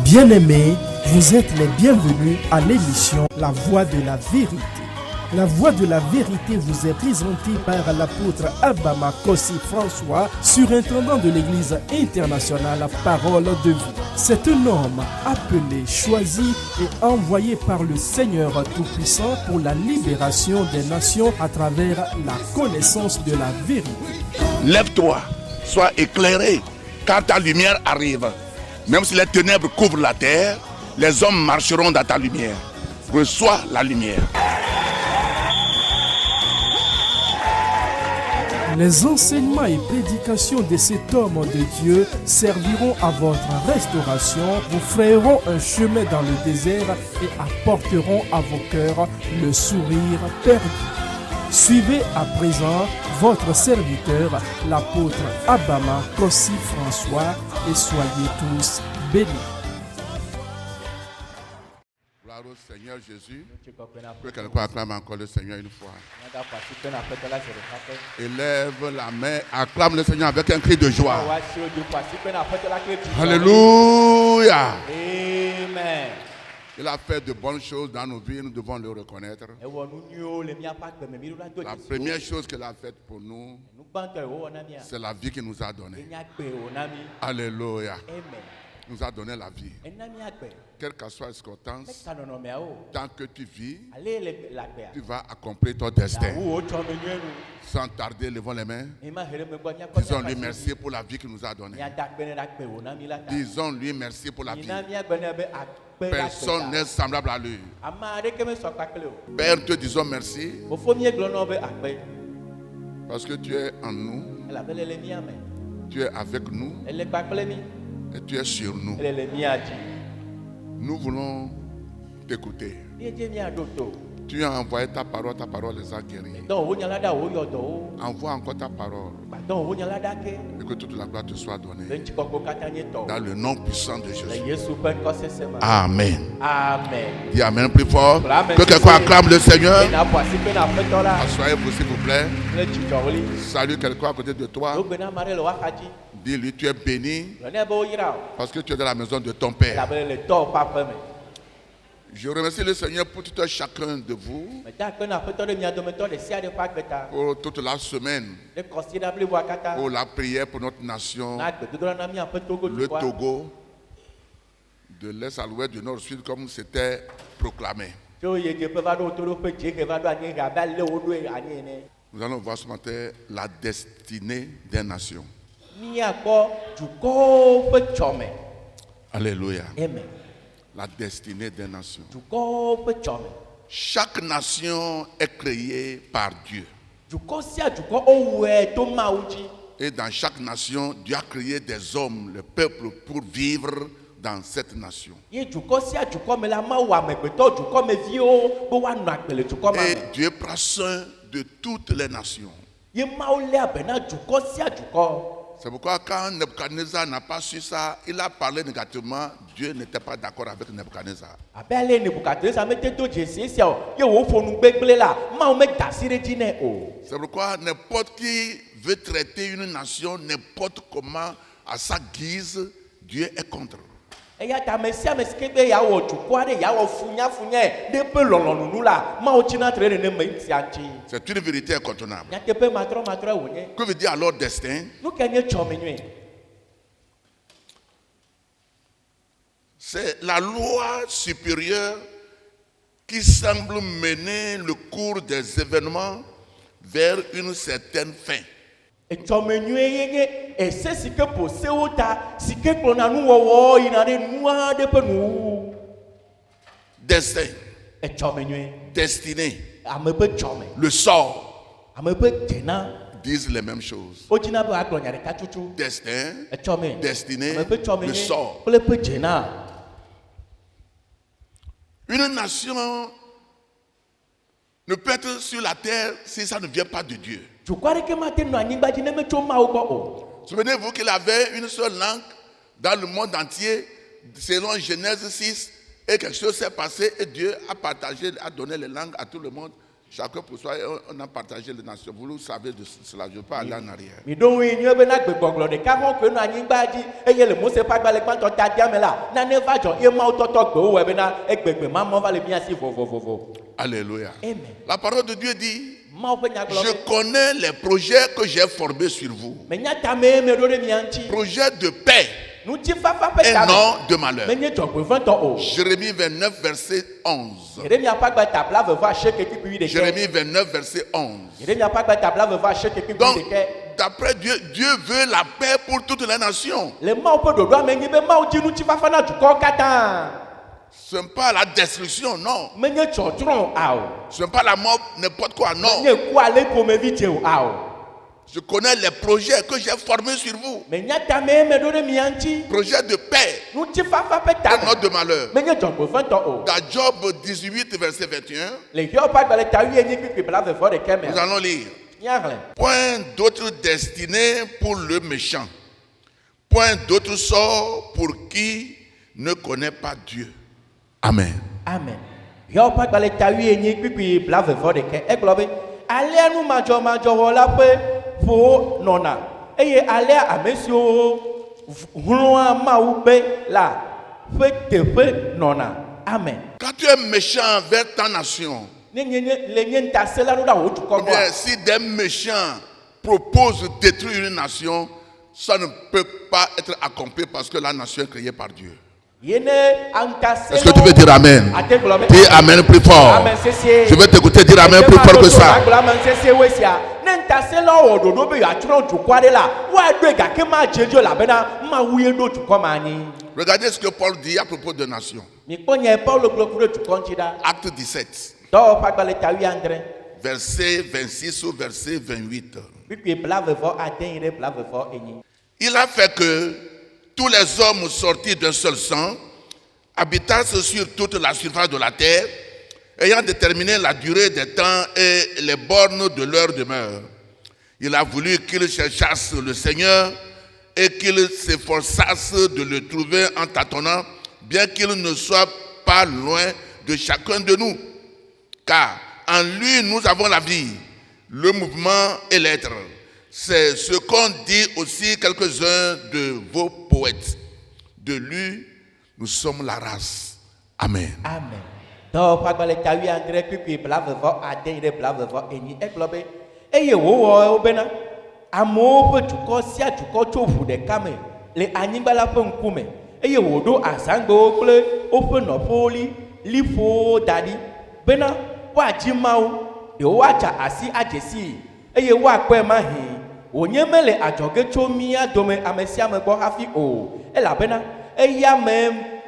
Bien-aimés, vous êtes les bienvenus à l'émission La Voix de la Vérité. La Voix de la Vérité vous est présentée par l'apôtre Abama Kossi François, surintendant de l'Église internationale Parole de Vie. C'est un homme appelé, choisi et envoyé par le Seigneur Tout-Puissant pour la libération des nations à travers la connaissance de la vérité. Lève-toi, sois éclairé, car ta lumière arrive. Même si les ténèbres couvrent la terre, les hommes marcheront dans ta lumière. Reçois la lumière. Les enseignements et prédications de cet homme de Dieu serviront à votre restauration, vous frayeront un chemin dans le désert et apporteront à vos cœurs le sourire perdu. Suivez à présent votre serviteur, l'apôtre Abama Kossi François, et soyez tous bénis. Gloire au Seigneur Jésus. Que quelqu'un acclame encore le Seigneur une fois. Élève la main, acclame le Seigneur avec un cri de joie. Alléluia. Amen. Il a fait de bonnes choses dans nos vies, nous devons le reconnaître. La première chose qu'il a faite pour nous, c'est la vie qu'il nous a donnée. Alléluia. Il nous a donné la vie. Quelle que soit la circonstance, tant que tu vis, tu vas accomplir ton destin. Sans tarder, levons les mains. Disons-lui merci pour la vie qu'il nous a donnée. Disons-lui merci pour la vie. Personne n'est semblable à lui. Père, te disons merci parce que tu es en nous, tu es avec nous et tu es sur nous. Nous voulons t'écouter. Tu as envoyé ta parole les a guéris. Envoie encore ta parole et que toute la gloire te soit donnée. Dans le nom puissant de Jésus. Amen. Amen. Dis Amen plus fort. Que quelqu'un acclame le Seigneur. Asseyez-vous s'il vous plaît. Salue quelqu'un à côté de toi. Dis-lui, tu es béni parce que tu es dans la maison de ton Père. Je remercie le Seigneur pour tout un chacun de vous, pour toute la semaine, pour la prière pour notre nation, le Togo, de l'est à l'ouest, du nord au sud, comme c'était proclamé. Nous allons voir ce matin la destinée des nations. Alléluia. Amen. La destinée des nations. Chaque nation est créée par Dieu. Et dans chaque nation, Dieu a créé des hommes, le peuple, pour vivre dans cette nation. Et Dieu prend soin de toutes les nations. C'est pourquoi quand Nebuchadnezzar n'a pas su ça, il a parlé négativement. Dieu n'était pas d'accord avec Nebuchadnezzar. C'est pourquoi n'importe qui veut traiter une nation n'importe comment, à sa guise, Dieu est contre. C'est une vérité incontournable. Que veut dire alors destin? C'est la loi supérieure qui semble mener le cours des événements vers une certaine fin. Destin, destinée, le sort disent les mêmes choses. Destin, destinée, le sort. Une nation ne peut être sur la terre si ça ne vient pas de Dieu. Souvenez-vous qu'il avait une seule langue dans le monde entier, selon Genèse 6, et quelque chose s'est passé et Dieu a partagé, a donné les langues à tout le monde. Chacun pour soi, on a partagé les nations. Vous le savez de cela, je ne veux pas aller en arrière. Alléluia. Amen. La parole de Dieu dit, je connais les projets que j'ai formés sur vous. Projets de paix et non de malheur. Jérémie 29, verset 11. Jérémie 29, verset 11. Donc, d'après Dieu, Dieu veut la paix pour toutes les nations. Ce n'est pas la destruction, non. Ce n'est pas la mort, n'importe quoi, non. Je connais les projets que j'ai formés sur vous. Projets de paix et non de malheur. Dans Job 18, verset 21, nous allons lire. Point d'autre destinée pour le méchant. Point d'autre sort pour qui ne connaît pas Dieu. Amen. Amen. Nona. Eye alea amesio hloa maube la fete nona. Amen. Quand tu es méchant envers ta nation, si des méchants proposent de détruire une nation, ça ne peut pas être accompli parce que la nation est créée par Dieu. Est-ce que tu veux dire Amen? Dis Amen plus fort. Je vais t'écouter dire Amen plus fort que ça. Regardez ce que Paul dit à propos de nations. Acte 17. Verset 26 ou verset 28. Il a fait que tous les hommes sortis d'un seul sang habitassent sur toute la surface de la terre, ayant déterminé la durée des temps et les bornes de leur demeure. Il a voulu qu'ils cherchassent le Seigneur et qu'ils s'efforçassent de le trouver en tâtonnant, bien qu'il ne soit pas loin de chacun de nous. Car en lui nous avons la vie, le mouvement et l'être. C'est ce qu'ont dit aussi quelques-uns de vos poètes. De lui, nous sommes la race. Amen. Amen. Onyemele ajoge chomia dome amesia mebo hafi o elabena eya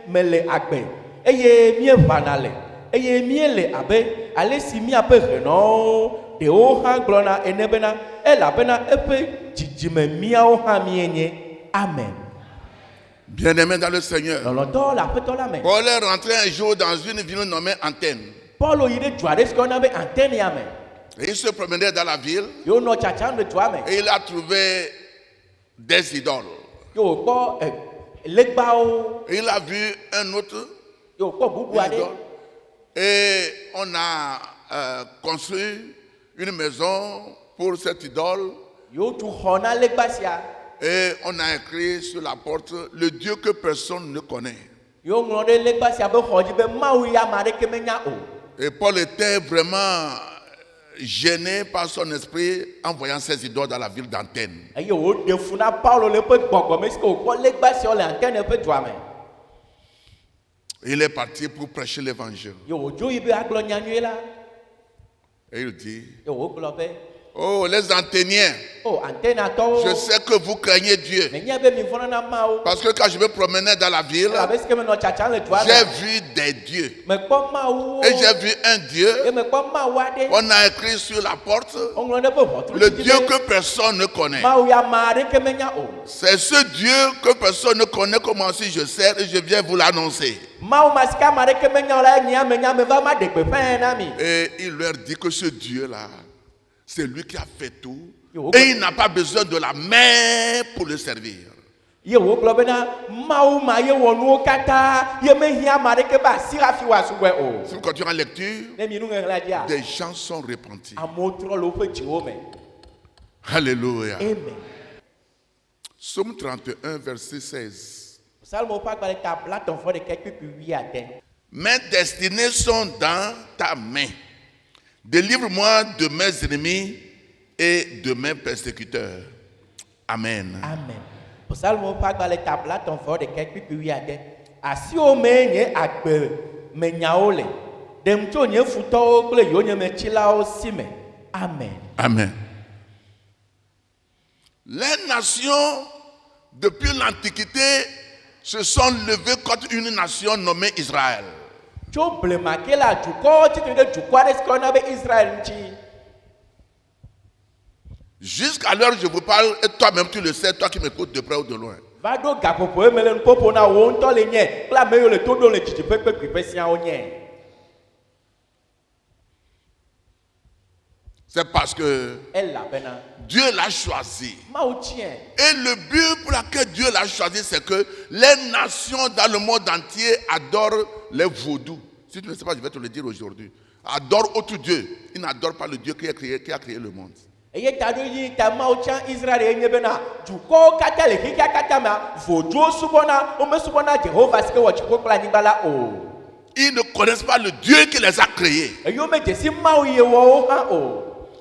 mele agbe eye mie vanale eye miele abe alesi mi abe reno de o ha glona enebena elabena epe jijime mia o ha mienye. Amen. Bien-aimé dans le Seigneur, Paul est rentré un jour dans une ville nommée Athènes. Et il se promenait dans la ville et il a trouvé des idoles. Et il a vu un autre idole. Et on a construit une maison pour cette idole. Et on a écrit sur la porte le Dieu que personne ne connaît. Et Paul était vraiment gêné par son esprit en voyant ces idoles dans la ville d'Athènes. Il est parti pour prêcher l'évangile. Et il dit: oh, les Athéniens, je sais que vous craignez Dieu. Parce que quand je me promenais dans la ville, j'ai vu des dieux. Et j'ai vu un Dieu. On a écrit sur la porte le Dieu que personne ne connaît. C'est ce Dieu que personne ne connaît que moi aussi je sers et je viens vous l'annoncer. Et il leur dit que ce Dieu-là, c'est lui qui a fait tout. Et il n'a pas besoin de la mer pour le servir. Si vous continuez en lecture, des gens sont repentis. Alléluia. Amen. Psaume 31, verset 16. Mes destinées sont dans ta main. Délivre-moi de mes ennemis et de mes persécuteurs. Amen. Amen. Psalmo pas dans les tablettes en forme de quelques puis asi o menye agbe menyaole dem to nye futo kle yo nye mechilao sime. Amen. Amen. Les nations depuis l'Antiquité se sont levées contre une nation nommée Israël. Jusqu'à l'heure je vous parle, et toi-même tu le sais, toi qui m'écoutes de près ou de loin. C'est parce que Dieu l'a choisi. Et le but pour lequel Dieu l'a choisi, c'est que les nations dans le monde entier adorent les vaudous. Si tu ne sais pas, je vais te le dire aujourd'hui. Adorent autre Dieu. Ils n'adorent pas le Dieu qui a créé le monde. Ils ne connaissent pas le Dieu qui les a créés.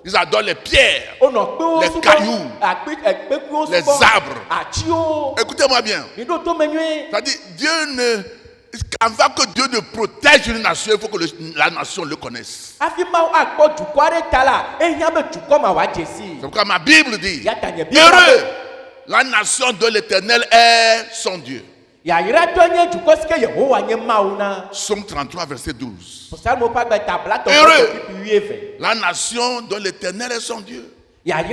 Ils adorent les pierres, les cailloux, les arbres. Écoutez-moi bien. C'est-à-dire, avant que Dieu ne protège une nation, il faut que la nation le connaisse. C'est pourquoi ma Bible dit, heureux, la nation de l'Éternel est son Dieu. Psaume 33, verset 12. Heureux, la nation dont l'Éternel est son Dieu. Donc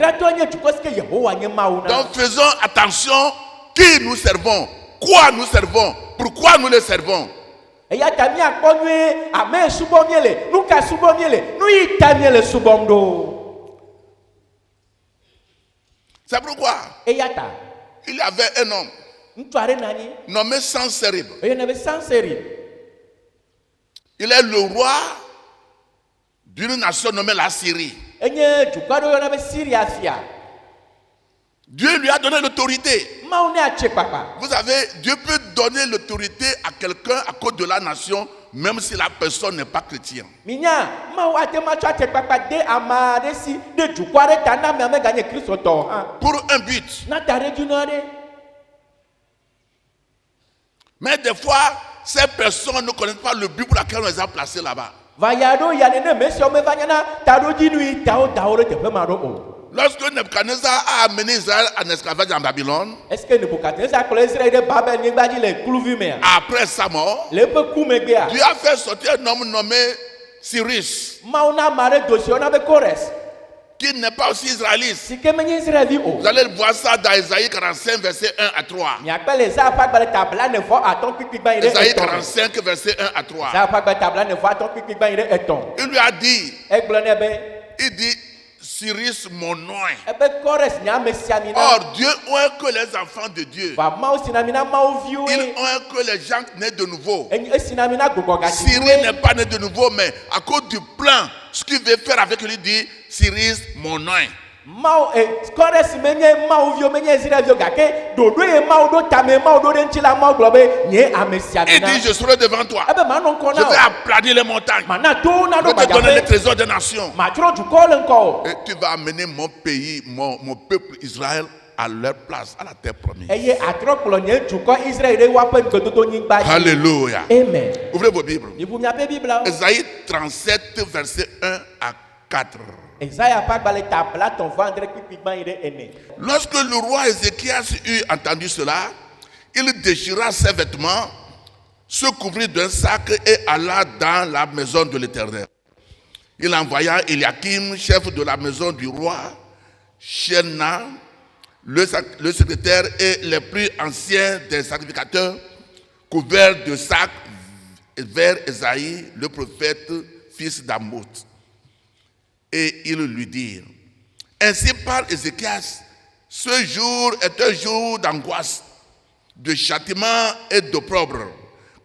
faisons attention qui nous servons, quoi nous servons, pourquoi nous les servons. C'est pourquoi il y avait un homme nommé Sansérib. Il est le roi d'une nation nommée la Syrie. Dieu lui a donné l'autorité. Vous savez, Dieu peut donner l'autorité à quelqu'un à cause de la nation, même si la personne n'est pas chrétienne. Pour un but. Mais des fois, ces personnes ne connaissent pas le but pour lequel on les a placés là-bas. Lorsque Nebuchadnezzar a amené Israël en esclavage en Babylone, après sa mort, Dieu a fait sortir un homme nommé Cyrus, qui n'est pas aussi israélite. Vous allez voir ça dans Isaïe 45, verset 1 à 3. Isaïe 45, verset 1 à 3. Il lui a dit, il dit, Cyrus mon nom. Or, Dieu oint que les enfants de Dieu. Il oint que les gens nés de nouveau. Cyrus n'est pas né de nouveau, mais à cause du plan, ce qu'il veut faire avec lui, dit Cyrus mon nom. Il dit, je serai devant toi. Je vais aplanir les montagnes. Je vais te donner les trésors des nations. Et tu vas amener mon pays, mon peuple Israël à leur place, à la terre promise. Alléluia. Amen. Ouvrez vos Bibles. Isaïe 37, verset 1 à 4. Lorsque le roi Ézéchias eut entendu cela, il déchira ses vêtements, se couvrit d'un sac et alla dans la maison de l'Éternel. Il envoya Eliakim, chef de la maison du roi, Shenna, le secrétaire et les plus anciens des sacrificateurs, couverts de sacs, vers Esaïe, le prophète, fils d'Amoth. Et ils lui dirent, ainsi parle Ézéchias, ce jour est un jour d'angoisse de châtiment et d'opprobre,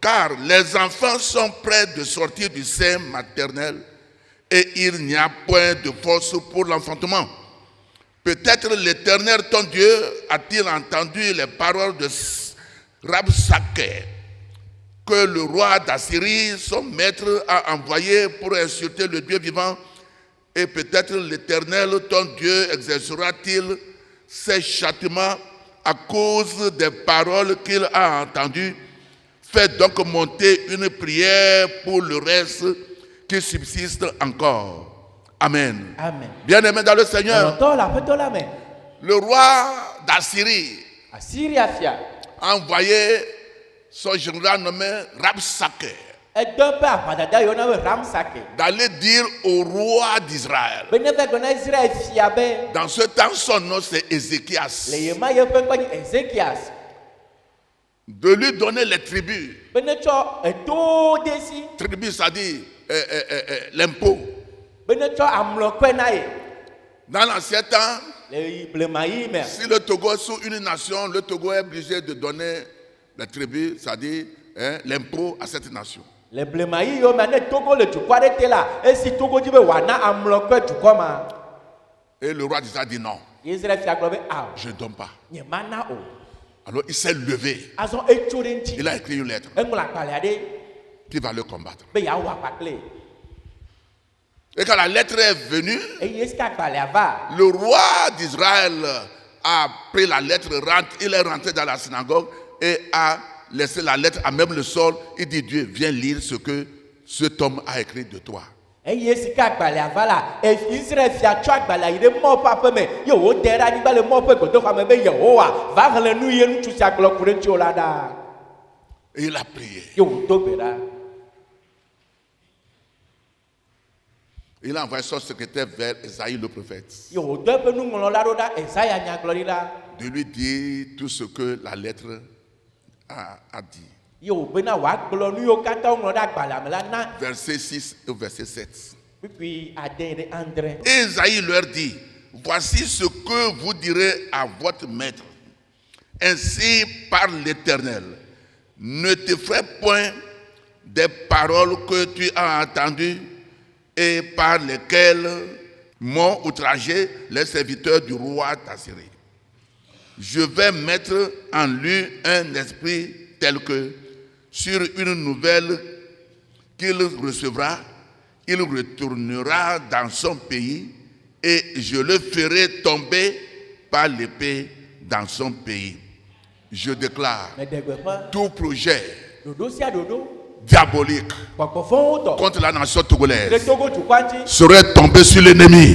car les enfants sont près de sortir du sein maternel et il n'y a point de force pour l'enfantement. Peut-être l'Éternel, ton Dieu, a-t-il entendu les paroles de Rabsaké, que le roi d'Assyrie, son maître, a envoyé pour insulter le Dieu vivant, et peut-être l'Éternel, ton Dieu, exercera-t-il ses châtiments à cause des paroles qu'il a entendues. Faites donc monter une prière pour le reste qui subsiste encore. Amen. Amen. Bien-aimés dans le Seigneur, le roi d'Assyrie a envoyé son général nommé Rabsaké d'aller dire au roi d'Israël. Dans ce temps, son nom c'est Ézéchias. De lui donner les tribus. Tribus, ça dit l'impôt. Dans l'ancien temps, si le Togo est sous une nation, le Togo est obligé de donner les tribus, c'est-à-dire l'impôt à cette nation. Et le roi d'Israël dit non. Je ne donne pas. Alors il s'est levé. Il a écrit une lettre qui va le combattre. Et quand la lettre est venue, le roi d'Israël a pris la lettre, il est rentré dans la synagogue et a laissé la lettre à même le sol. Il dit: Dieu, viens lire ce que cet homme a écrit de toi. Et il a prié. Il a envoyé son secrétaire vers Esaïe le prophète. De lui dire tout ce que la lettre a dit. Verset 6 et verset 7. Esaïe leur dit: voici ce que vous direz à votre maître. Ainsi parle l'Éternel. Ne te fais point des paroles que tu as entendues et par lesquelles m'ont outragé les serviteurs du roi d'Assyrie. Je vais mettre en lui un esprit tel que, sur une nouvelle qu'il recevra, il retournera dans son pays et je le ferai tomber par l'épée dans son pays. Je déclare, tout projet diabolique contre la nation togolaise serait tombé sur l'ennemi.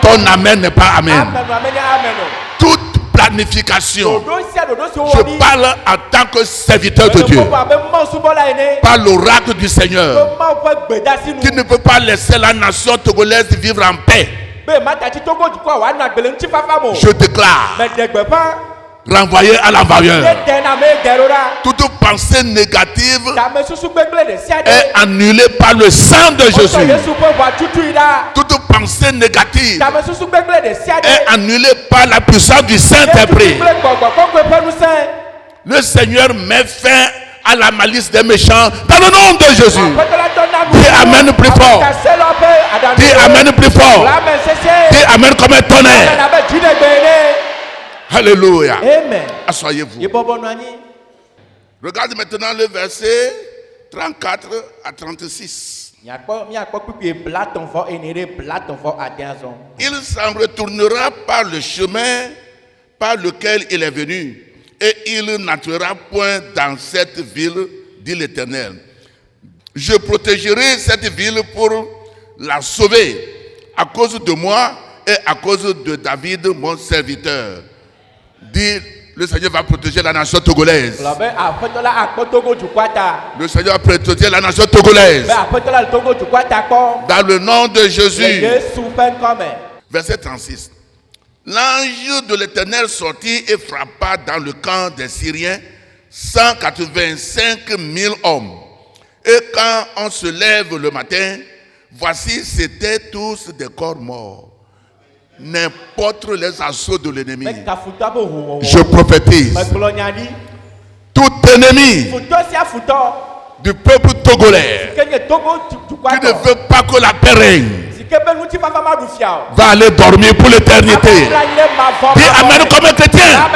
Ton amen n'est pas amen. Toute planification, je parle en tant que serviteur de Dieu, par l'oracle du Seigneur, qui ne peut pas laisser la nation togolaise vivre en paix. Je déclare, renvoyer à l'envoyeur. Toute pensée négative est annulée par le sang de Jésus. Toute pensée négative est annulée par la puissance du Saint-Esprit. Le Seigneur met fin à la malice des méchants dans le nom de Jésus. Dis Amen plus fort. Dis Amen plus fort. Dis Amen comme un tonnerre. Alléluia. Amen. Asseyez-vous. Regarde maintenant le verset 34 à 36. Il s'en retournera par le chemin par lequel il est venu, et il n'entrera point dans cette ville, dit l'Éternel. Je protégerai cette ville pour la sauver, à cause de moi et à cause de David, mon serviteur. Dit, le Seigneur va protéger la nation togolaise. Le Seigneur va protéger la nation togolaise. Dans le nom de Jésus. Verset 36. L'ange de l'Éternel sortit et frappa dans le camp des Syriens 185 000 hommes. Et quand on se lève le matin, voici, c'étaient tous des corps morts. N'importe les assauts de l'ennemi, je prophétise, l'ennemi du peuple togolais qui ne veut pas que la paix règne va aller dormir pour l'éternité. Dis amen comme un chrétien.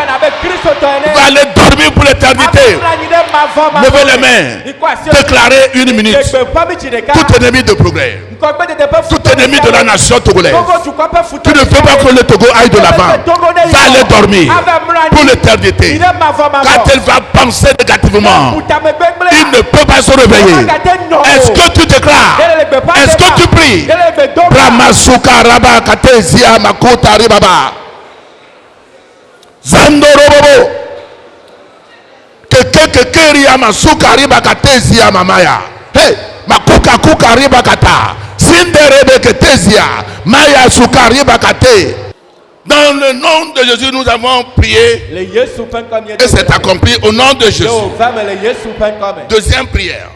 Va aller dormir pour l'éternité. Levez les mains. Déclarez une minute. Tout ennemi de progrès, tout ennemi de la nation togolaise qui ne veut pas que le Togo aille de l'avant va aller dormir pour l'éternité. Quand elle va penser négativement, il ne peut pas se réveiller. Est-ce que tu déclares? Est-ce que tu pries? Bramasuka raba katezia makuta ribaba Zandorobo kekekeri ya masuka riba katezia mamaya. Hey, makuka kuka riba kata sinderebe ketezia maya suka riba kate. Dans le nom de Jésus, nous avons prié et c'est accompli au nom de Jésus. Deuxième prière.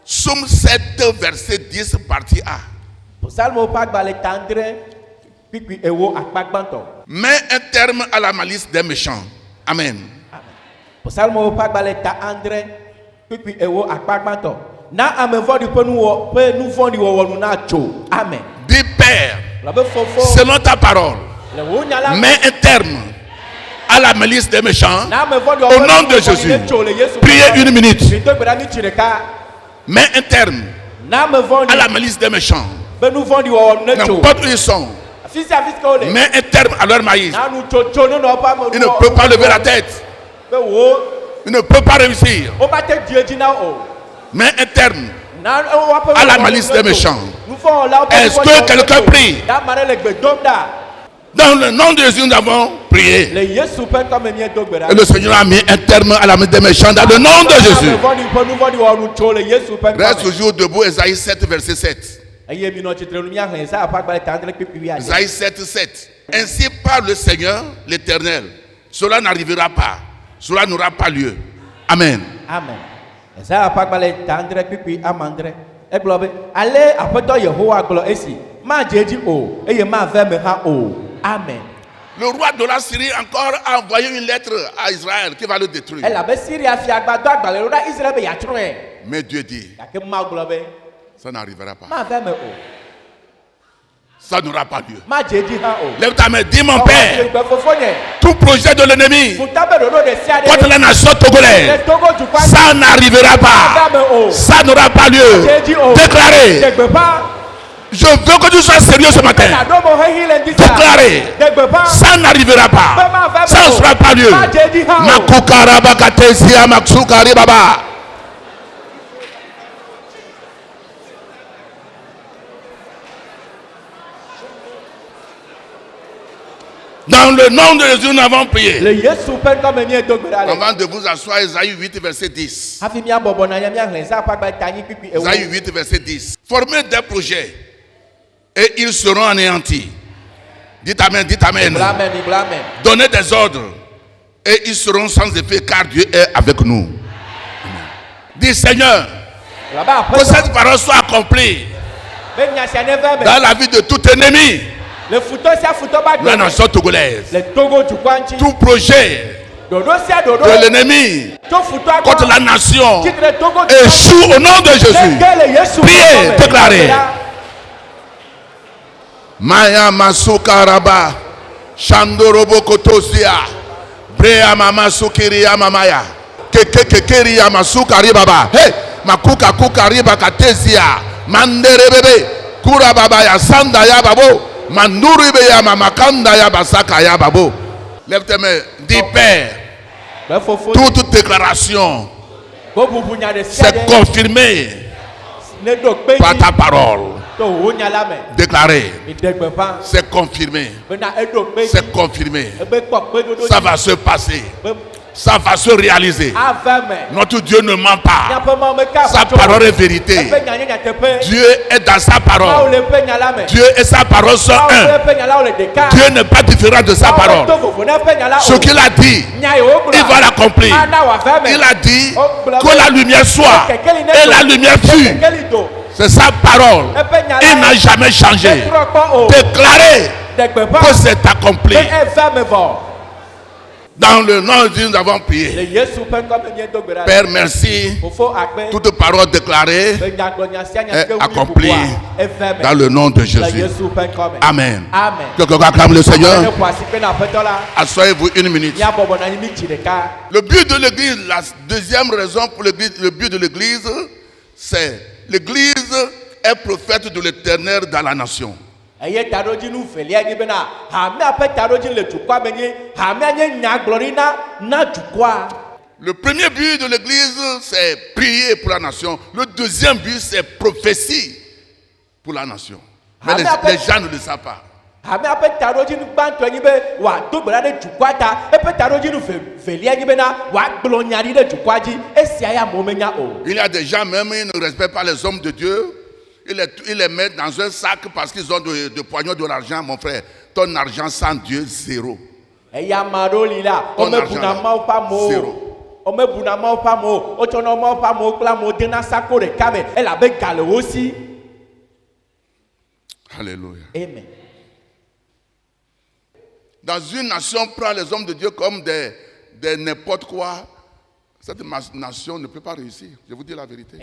Somme 7, verset 10, partie A. Mets un terme à la malice des méchants. Amen. Dis Père, selon ta parole, mets un terme à la malice des méchants au nom de Jésus. Priez une minute. Mets un terme à la malice des méchants. N'importe où ils sont. Mets un terme à leur maïs. Il ne peut pas lever la tête. Il ne peut pas réussir. Mets un terme à la malice des méchants. Est-ce que quelqu'un prie? Dans le nom de Jésus, nous avons prié. Et le Seigneur a mis un terme à la malice des méchants dans le nom de Jésus. Reste toujours debout, Esaïe 7, verset 7. Esaïe 7, 7. Ainsi parle le Seigneur, l'Éternel. Cela n'arrivera pas. Cela n'aura pas lieu. Amen. Amen. Amen. Le roi de la Syrie encore a envoyé une lettre à Israël qui va le détruire. Mais Dieu dit, ça n'arrivera pas. Ça n'aura pas lieu. Lève ta main, dis mon Père, tout projet de l'ennemi contre la nation togolaise, ça n'arrivera pas. Ça n'aura pas lieu. Déclarez. Je veux que tu sois sérieux ce matin. Déclarez. Ça n'arrivera pas. Ça ne sera pas lieu. Dans le nom de Jésus, nous avons prié. Avant de vous asseoir, Esaïe 8, verset 10. Esaïe 8, verset 10. Formez des projets et ils seront anéantis. Dites amen, dites amen. Donnez des ordres et ils seront sans effet car Dieu est avec nous. Dis Seigneur, que cette parole soit accomplie dans la vie de tout ennemi. La nation togolaise. Tout projet de l'ennemi contre la nation échoue au nom de Jésus. Priez, déclarez. Maya masuka raba shandorobo kotosia brea mama sukiri ya mamaya kekekekeri ya masuka ribaba hey makuka kuka riba katesia mandere bebe kura baba ya sanda ya babo manduri be ya mamakanda ya basaka ya babo. Lève tes mains, dis Père, toute déclaration c'est confirmé par ta parole. Déclaré, c'est confirmé, c'est confirmé, ça va se passer, ça va se réaliser. Notre Dieu ne ment pas, sa parole est vérité. Dieu est dans sa parole, Dieu et sa parole sont un. Dieu n'est pas différent de sa parole. Ce qu'il a dit, il va l'accomplir. Il a dit que la lumière soit et la lumière fut. C'est sa parole. Il n'a jamais changé. Déclarez que c'est accompli. Dans le nom de Jésus, nous avons prié. Père, merci. Toute parole déclarée est accomplie dans le nom de Jésus. Amen. Quelqu'un acclame le Seigneur. Asseyez-vous une minute. Le but de l'église, la deuxième raison pour le but de l'église, c'est l'église est prophète de l'éternel dans la nation. Le premier but de l'église, c'est prier pour la nation. Le deuxième but, c'est prophétie pour la nation. Mais les gens ne le savent pas. Il y a des gens même, ils ne respectent pas les hommes de Dieu. Ils les mettent dans un sac parce qu'ils ont de poignons de l'argent, mon frère. Ton argent sans Dieu, zéro. Ton argent, zéro. Alléluia. Amen. Dans une nation, on prend les hommes de Dieu comme des n'importe quoi. Cette nation ne peut pas réussir. Je vous dis la vérité.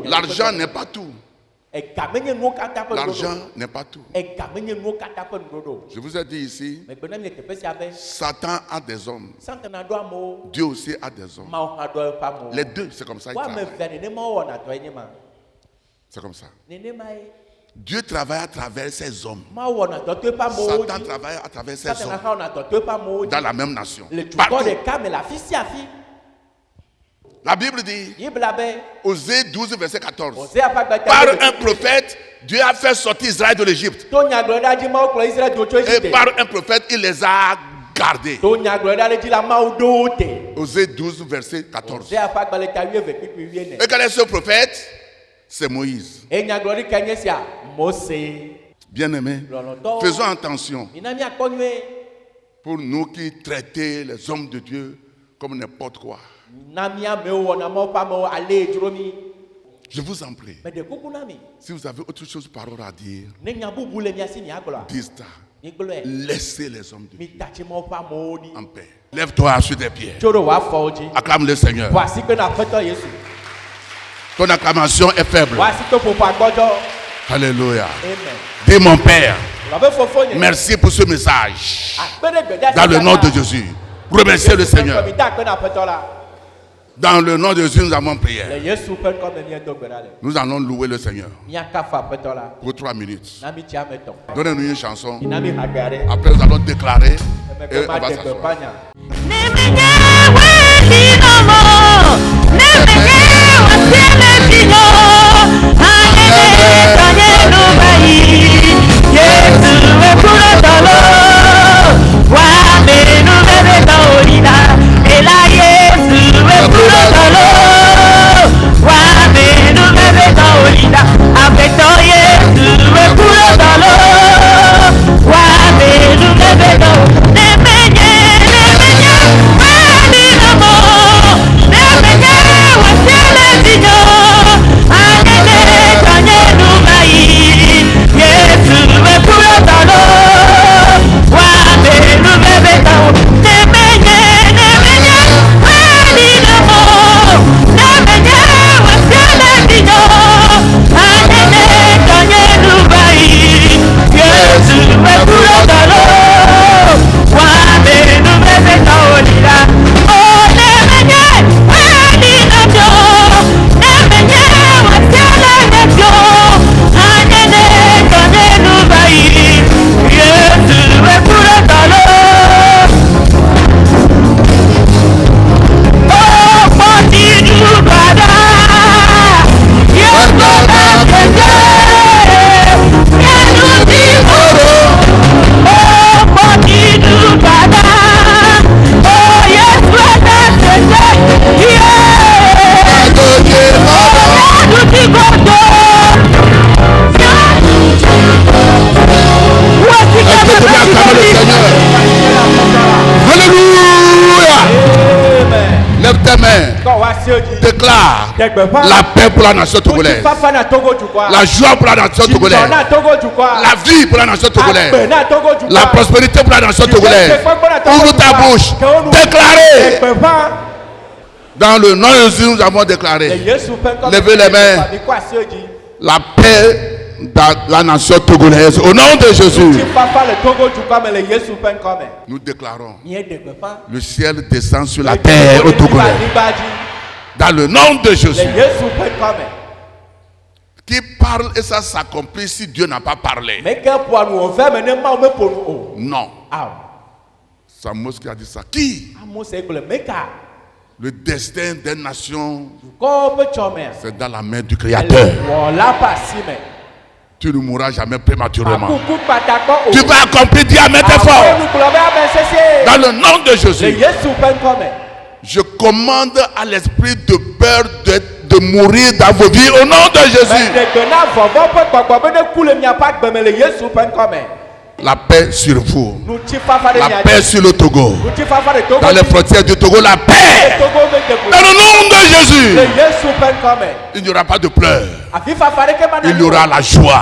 L'argent n'est pas tout. L'argent n'est pas tout. Je vous ai dit ici, Satan a des hommes. Dieu aussi a des hommes. Les deux, c'est comme ça. C'est comme ça. Dieu travaille à travers ses hommes. Satan travaille à travers ses hommes. Dans la même nation. Partout. La Bible dit, Osée 12, verset 14. Par un prophète, Dieu a fait sortir Israël de l'Égypte. Et par un prophète, il les a gardés. Osée 12, verset 14. Et quel est ce prophète? C'est Moïse. Bien-aimés, faisons attention pour nous qui traitons les hommes de Dieu comme n'importe quoi. Je vous en prie, si vous avez autre chose parole à dire, dites-ça. Laissez les hommes de Dieu en paix. Lève-toi sur tes pieds. Acclame le Seigneur. Ton acclamation est faible. Alléluia. Dis mon Père, merci pour ce message. Dans le nom de Jésus. Remerciez le Seigneur. Dans le nom de Jésus, nous avons prié. Nous allons louer le Seigneur pour 3 minutes. Donnez-nous une chanson. Après, nous allons déclarer et on va s'asseoir. Thank you. déclare la paix pour la nation togolaise, la joie pour la nation togolaise, la vie pour la nation togolaise, la prospérité pour la nation togolaise. Ouvre ta bouche, déclarez. Dans le nom de Jésus, nous avons déclaré. Levez les mains. La paix dans la nation togolaise. Au nom de Jésus. Nous déclarons. Le ciel descend sur la terre au Togolais. Dans le nom de Jésus. Qui parle et ça s'accomplit si Dieu n'a pas parlé. Non. C'est Mose qui a dit ça. Qui? Le destin des nations, c'est dans la main du Créateur. Tu ne mourras jamais prématurément. Tu vas accomplir, dis amen très fort. Dans le nom de Jésus. Je commande à l'esprit de peur de mourir dans vos vies au nom de Jésus. La paix sur vous. La paix sur le Togo. Dans les frontières du Togo, la paix. Dans le nom de Jésus. Il n'y aura pas de pleurs. Il y aura la joie.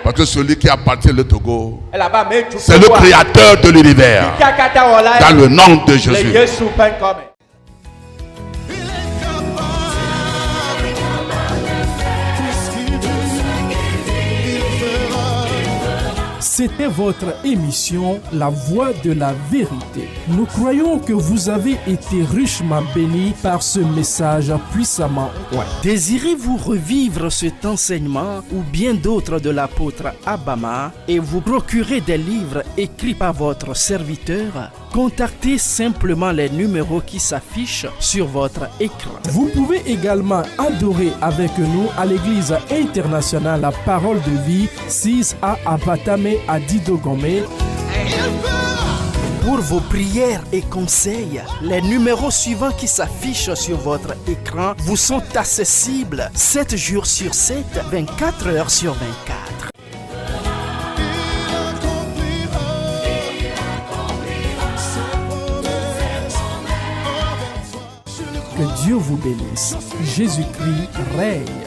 Parce que celui qui appartient au Togo, c'est le créateur de l'univers. Dans le nom de Jésus. C'était votre émission La Voix de la Vérité. Nous croyons que vous avez été richement bénis par ce message puissamment oint. Désirez-vous revivre cet enseignement ou bien d'autres de l'apôtre Abama et vous procurer des livres écrits par votre serviteur? Contactez simplement les numéros qui s'affichent sur votre écran. Vous pouvez également adorer avec nous à l'église internationale La Parole de Vie, 6A Abatame à Didogome. Pour vos prières et conseils, les numéros suivants qui s'affichent sur votre écran vous sont accessibles 7 jours sur 7, 24 heures sur 24. Que Dieu vous bénisse. Jésus-Christ règne.